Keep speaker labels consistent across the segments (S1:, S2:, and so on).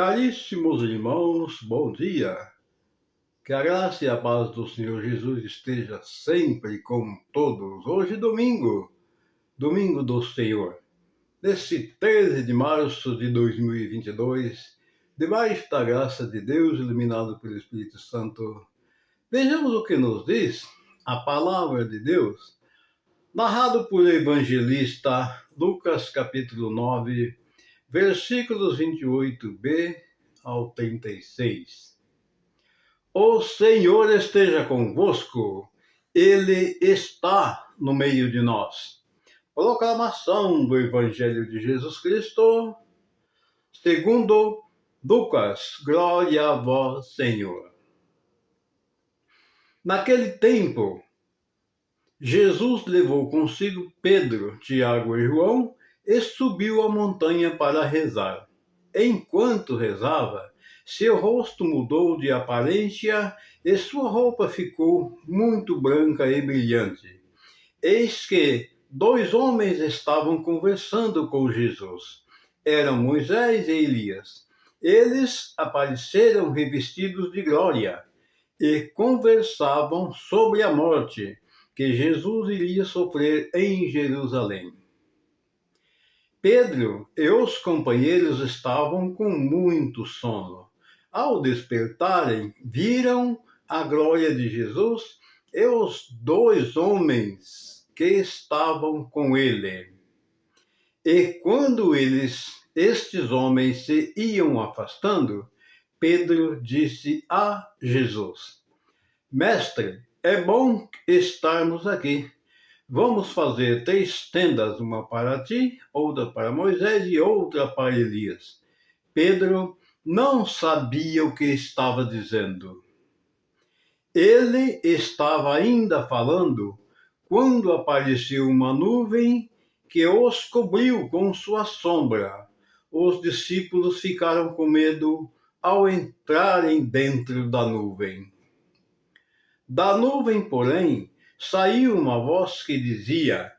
S1: Caríssimos irmãos, bom dia. Que a graça e a paz do Senhor Jesus esteja sempre com todos. Hoje, domingo do Senhor, nesse 13 de março de 2022, debaixo da graça de Deus, iluminado pelo Espírito Santo, vejamos o que nos diz a palavra de Deus, narrado por evangelista Lucas, capítulo 9, versículos 28b ao 36. O Senhor esteja convosco, Ele está no meio de nós. Proclamação do Evangelho de Jesus Cristo, segundo Lucas. Glória a vós, Senhor. Naquele tempo, Jesus levou consigo Pedro, Tiago e João e subiu a montanha para rezar. Enquanto rezava, seu rosto mudou de aparência e sua roupa ficou muito branca e brilhante. Eis que 2 homens estavam conversando com Jesus. Eram Moisés e Elias. Eles apareceram revestidos de glória e conversavam sobre a morte que Jesus iria sofrer em Jerusalém. Pedro e os companheiros estavam com muito sono. Ao despertarem, viram a glória de Jesus e os 2 homens que estavam com ele. E quando estes homens se iam afastando, Pedro disse a Jesus: Mestre, é bom estarmos aqui. Vamos fazer 3 tendas, uma para ti, outra para Moisés e outra para Elias. Pedro não sabia o que estava dizendo. Ele estava ainda falando quando apareceu uma nuvem que os cobriu com sua sombra. Os discípulos ficaram com medo ao entrarem dentro da nuvem. Da nuvem, porém, saiu uma voz que dizia: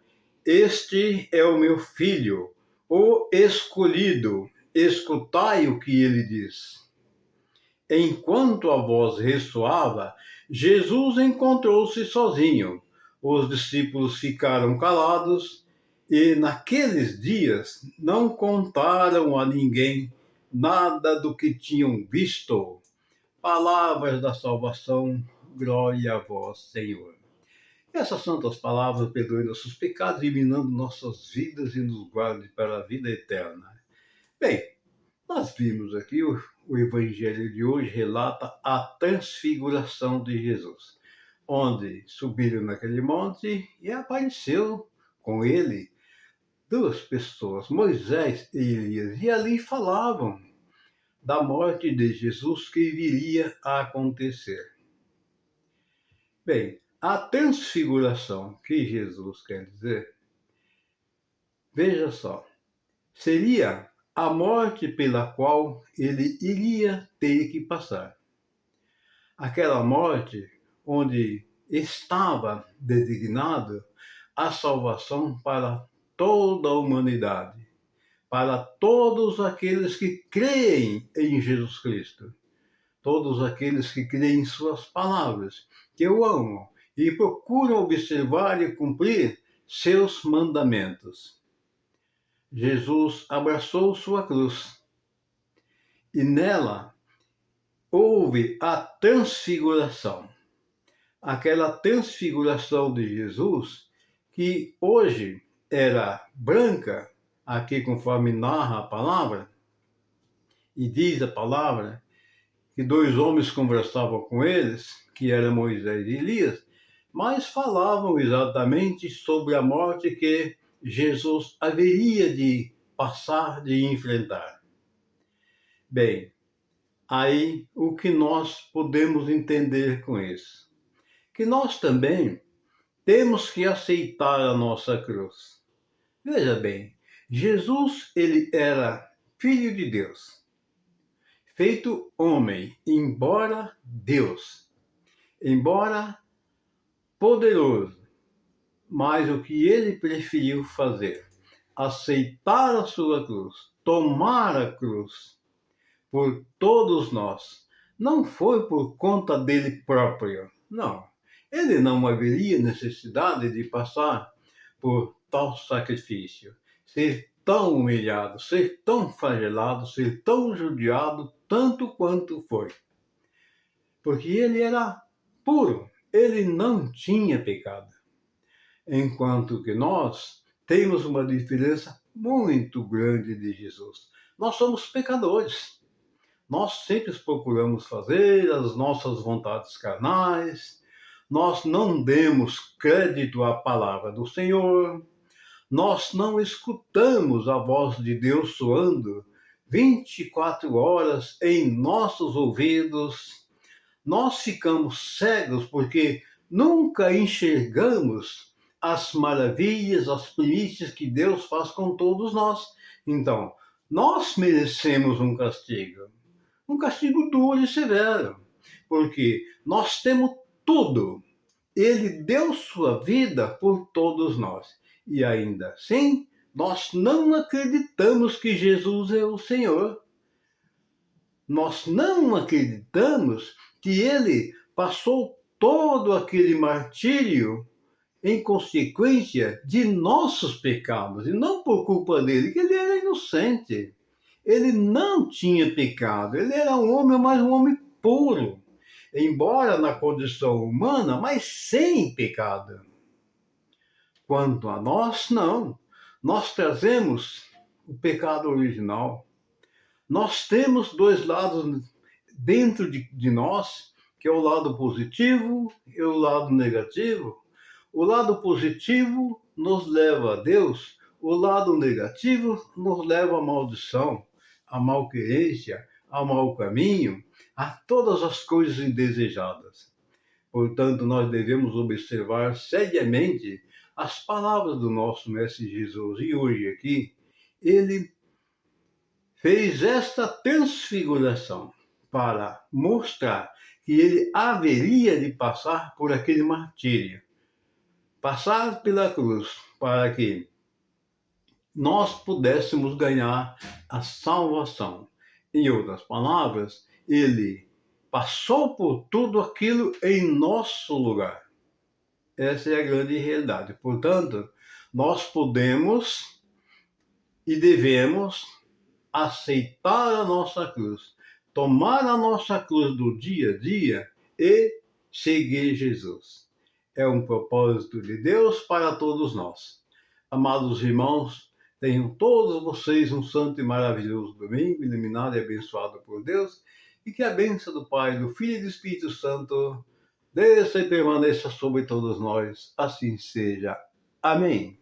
S1: Este é o meu filho, o escolhido, escutai o que ele diz. Enquanto a voz ressoava, Jesus encontrou-se sozinho. Os discípulos ficaram calados e naqueles dias não contaram a ninguém nada do que tinham visto. Palavras da salvação, glória a vós, Senhor. Essas santas palavras perdoem nossos pecados, iluminando nossas vidas e nos guarde para a vida eterna. Bem, nós vimos aqui o Evangelho de hoje relata a transfiguração de Jesus, onde subiram naquele monte e apareceu com ele 2 pessoas, Moisés e Elias, e ali falavam da morte de Jesus que viria a acontecer. Bem, a transfiguração que Jesus quer dizer, veja só, seria a morte pela qual ele iria ter que passar. Aquela morte onde estava designado a salvação para toda a humanidade, para todos aqueles que creem em Jesus Cristo, todos aqueles que creem em suas palavras, que o amam e procuram observar e cumprir seus mandamentos. Jesus abraçou sua cruz e nela houve a transfiguração. Aquela transfiguração de Jesus que hoje era branca, aqui conforme narra a palavra, e diz a palavra que 2 homens conversavam com eles, que eram Moisés e Elias, mas falavam exatamente sobre a morte que Jesus haveria de passar, de enfrentar. Bem, aí o que nós podemos entender com isso? Que nós também temos que aceitar a nossa cruz. Veja bem, Jesus, ele era filho de Deus, feito homem, embora Deus, embora poderoso, mas o que ele preferiu fazer? Aceitar a sua cruz, tomar a cruz, por todos nós. Não foi por conta dele próprio, não. Ele não haveria necessidade de passar por tal sacrifício, ser tão humilhado, ser tão flagelado, ser tão judiado, tanto quanto foi. Porque ele era puro, ele não tinha pecado. Enquanto que nós temos uma diferença muito grande de Jesus. Nós somos pecadores. Nós sempre procuramos fazer as nossas vontades carnais, nós não demos crédito à palavra do Senhor, nós não escutamos a voz de Deus soando 24 horas em nossos ouvidos, nós ficamos cegos porque nunca enxergamos as maravilhas, as primícias que Deus faz com todos nós. Então, nós merecemos um castigo duro e severo, porque nós temos tudo. Ele deu sua vida por todos nós. E ainda assim, nós não acreditamos que Jesus é o Senhor. Nós não acreditamos que ele passou todo aquele martírio em consequência de nossos pecados, e não por culpa dele, que ele era inocente. Ele não tinha pecado, ele era um homem, mas um homem puro, embora na condição humana, mas sem pecado. Quanto a nós, não. Nós trazemos o pecado original. Nós temos dois lados dentro de nós, que é o lado positivo e o lado negativo. O lado positivo nos leva a Deus, o lado negativo nos leva à maldição, à malquerência, ao mau caminho, a todas as coisas indesejadas. Portanto, nós devemos observar seriamente as palavras do nosso Mestre Jesus. E hoje aqui, ele fez esta transfiguração para mostrar que ele haveria de passar por aquele martírio, passar pela cruz, para que nós pudéssemos ganhar a salvação. Em outras palavras, ele passou por tudo aquilo em nosso lugar. Essa é a grande realidade. Portanto, nós podemos e devemos aceitar a nossa cruz, tomar a nossa cruz do dia a dia e seguir Jesus. É um propósito de Deus para todos nós. Amados irmãos, tenham todos vocês um santo e maravilhoso domingo, iluminado e abençoado por Deus, e que a bênção do Pai, do Filho e do Espírito Santo desça e permaneça sobre todos nós. Assim seja. Amém.